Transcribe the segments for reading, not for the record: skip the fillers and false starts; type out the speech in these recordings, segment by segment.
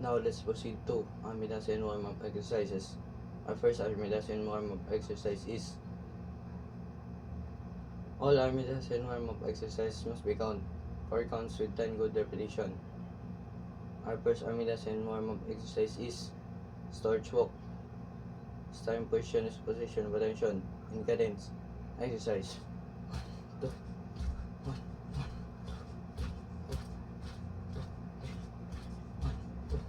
Now let's proceed to Amidasen warm-up exercises. Our first Amidasen warm-up exercise is all Amidasen warm-up exercises must be count 4 counts with 10 good repetition. Our first Amidasen warm-up exercise is storage walk. Starting position is position of attention in cadence. Exercise. 1, 2, 1, 1, 2,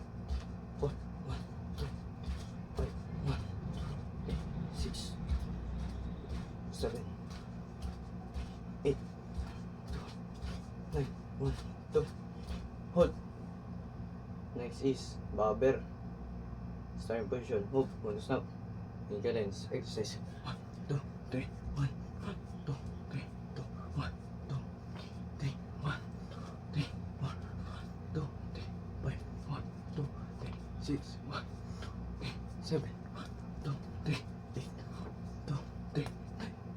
4, 1, 2, 5, 1, 2, 6, 7, 8, 9, 1, 2, hold. Next is bobber. Starting position, move, 1 snap. In cadence, exercise. 1, 2, 3, 1, 1, 2, 3, 2, 1, 2, 3, 1, 3, 1, 2, 3, 5, 1, 2, 3, 6, 1, 2, 3, 7, 1, 2, 3, 8, 2, 3,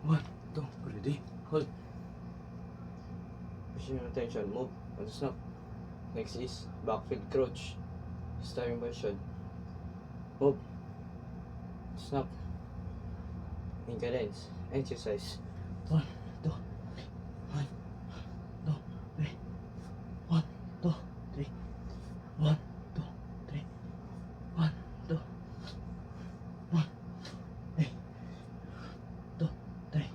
1, 2, ready, hold. Position of attention, move, 1 snap. Next is backfield crouch. Starting position, move, snap. In cadence, exercise. 1, 2, 1, 2, 3, 1, 2, 3, 1, 2, 3, 1, 2, 1, 3, 2, 3,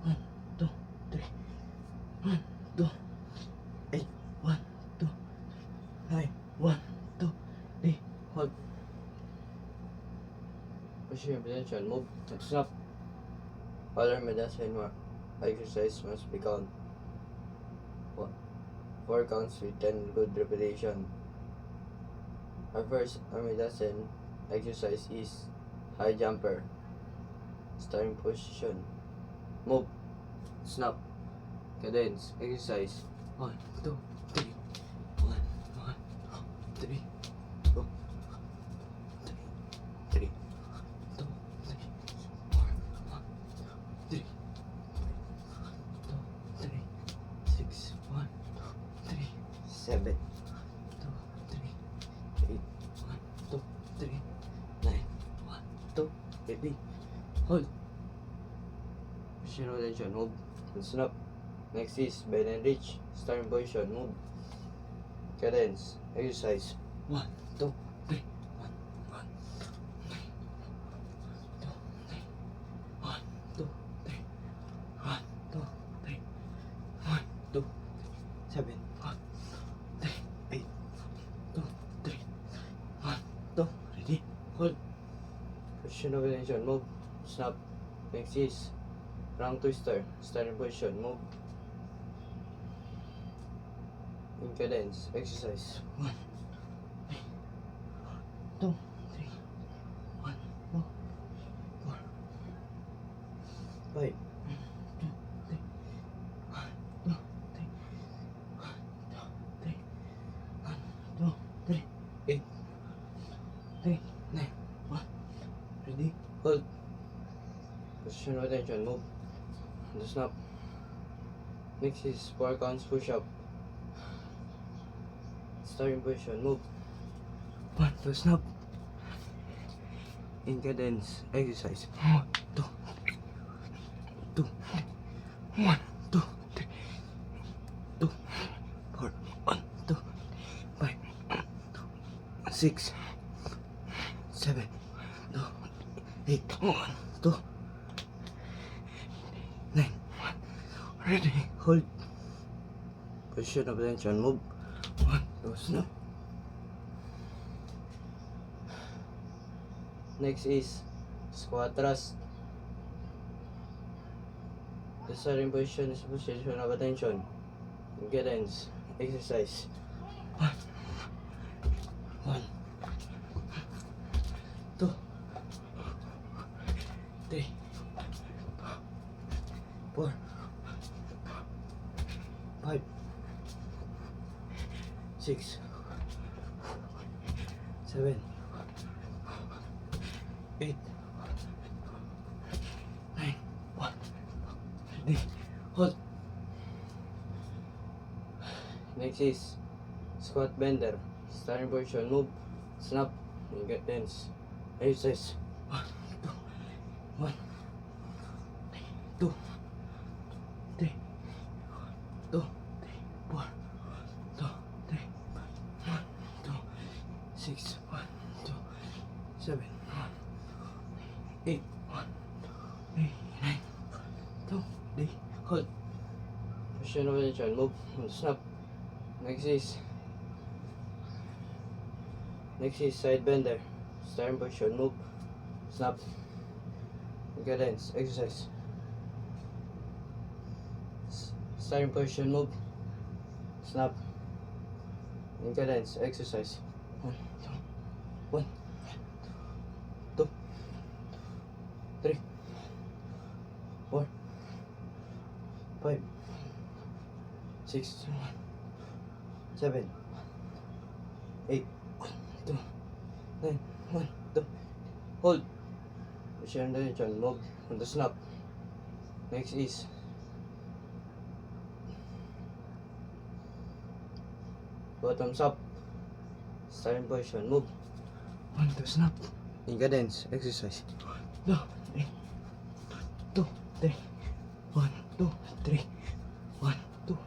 1, 2, 3, 1, 2, 8, 1, 2, 9, 1, 2, 3, hold. Position of attention, move, snap. All Amidasen exercise must be count 4 counts with 10 good repetition. Our first Amidasen exercise is high jumper. Starting position, move, snap, cadence, exercise. 1, 2, 3, 1, 1, 3, 2, 3, 2, 3, 4, 1, 3, 2, 3, 6, 1, 2, 3, 7, 2, 3, 8, 1, 2, 3, 9, 1, 2, ready, hold. Position of attention, move, and snap. Next is bend and reach. Starting position, move, cadence, exercise. 1, 2, 3, 1, 1, 2, 3, 1, 2, 3, 1, 2, 7, 1, 3, 8, 2, 3, 1, 2, ready, hold. Position of attention, move, snap. Next is round twister. Starting position, move, in cadence, exercise. 1, 3, 2, 3, 1, 2, 4, 5, 2, 3, 1, 2, 3, 1, 2, 3, 1, 2, 3, 8, 3, 9, 1, ready, hold. Position of attention, move, and snap. Next is 4 counts push up. Starting position, move, 1, 2, snap. In cadence, exercise. 1, 2, 2, 1, 2, 3, 2, 4, 1, 2, 5, 6, 7, 2, 8, 1, 2, 9, 1, ready, hold. Position of attention, move, 1, 2, snap. Next is squat thrust. The starting position is position of attention in cadence, exercise. 1, 1, 2, 3, 4, 5, 6, 7, 8, 9, 1, ready, hold. Next is squat bender. Starting position, move, snap, and get tense. Exercise. 1, 2, 3, 2, 4, 2, 3, 1, 2, 6, 1, 2, 7, 8, 1, 8, 9, 2, 3, hold. Position of attention, move, snap. Next is side bender. Starting position, move, snap, cadence, exercise. Starting position, move, snap, cadence, exercise. 1, 2, 3, 4, 5, 6, 7, 8, 2, 9, 1, 2. Hold. Position direction, move on the snap. Next is bottoms up. Starting position, move on the snap. In cadence, exercise. 2, 3, 2, 3, 1, 2, 3, 1, 2,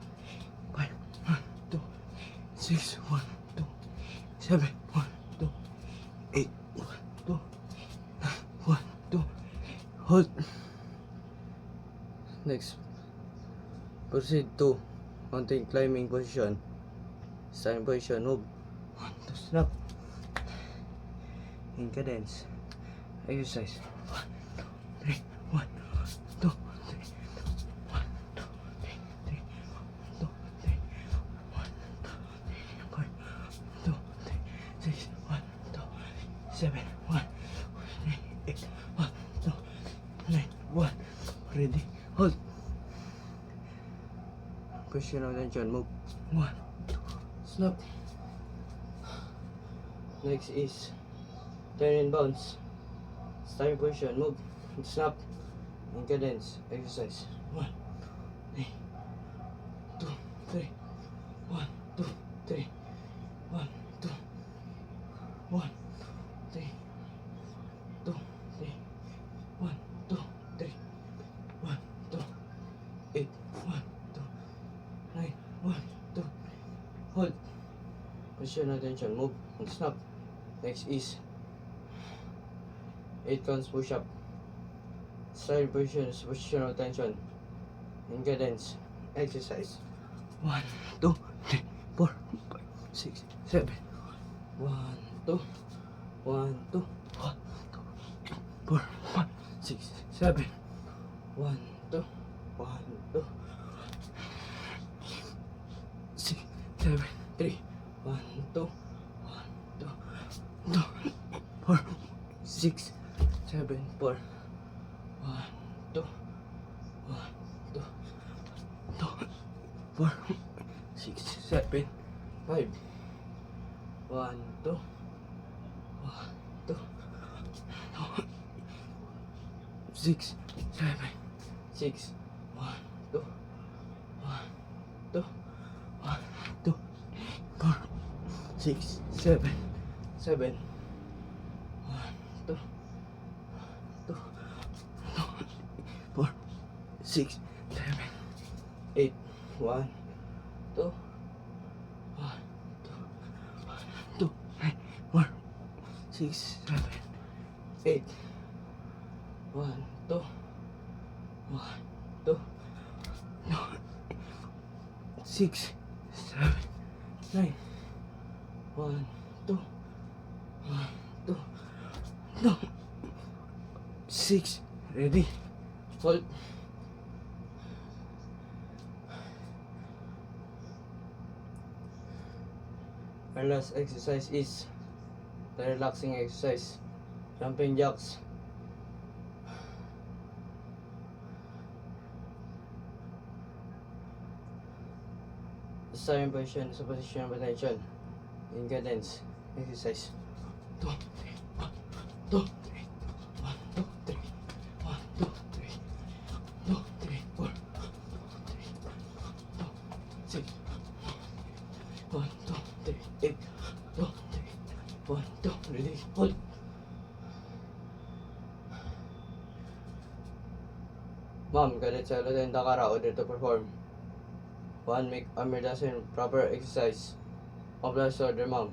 5, 1, 2, 6, 1, 2, 7, 1, 2, 8, 1, 2, 1, 2. Hold. Next, proceed to mountain climbing position. Starting position, move on to snap. In cadence, exercise. 1, 2, 3, 1, 2, 3, 1, 2, 3, 2, 3, 1, 2, 5, 2, 3, 6, 1, 2, 7, 1, 8, 1, 2, 9, 1. Ready? Hold. Position of attention, move. 1, 2, snap. Next is turn and bounce. Starting position, move, snap, and cadence, exercise. 1, 3, 2, 3, 1, 2, 3, 1, 2, 1, 3, 2, 3, 1, 2, 3, 1, 2, 8, 1, 2, 9, 1, 2. Hold. Position attention, move, and snap. Next is 8 counts push up. Starting position is position of tension. In cadence, exercise. 1, 2, 3, 4, 5, 6, 7. 1, 2, 1, 2, 1, 2, 4, 5, 6, 7. 1, 2, 1, 2, 6, 7, 3. 1, 2, 1, 2, 2, 4, 6, 7, 4. 1, 2, 1, 2, 2, 4, 6, 7, 5. 1, 2, 1, 2, 6, 7, 6. 1, 2, 1, 2, 1, 2, 4, 6, 7, 7. 1, 2, 2, 4, 6, 7, 8. 1, 2, 1, 2, 1, 6, 7, 8. 1, 2, 1, 2, 6, 7, 9. 1, 2, 1, 2, 2, 6. Ready? Hold. Our last exercise is the relaxing exercise. Jumping jacks. The starting position is a position of attention. In cadence, exercise. 2, 3, 1, 2, 3, 1, 2, 3, 1, 2, 3, 2, 3, 4, 2, 6, 1, 2, 3, 8, 2, Hold. Ma'am, galit sa Lieutenant Dakara, order to perform. 1. Make emergency proper exercise. Oblige order, ma'am.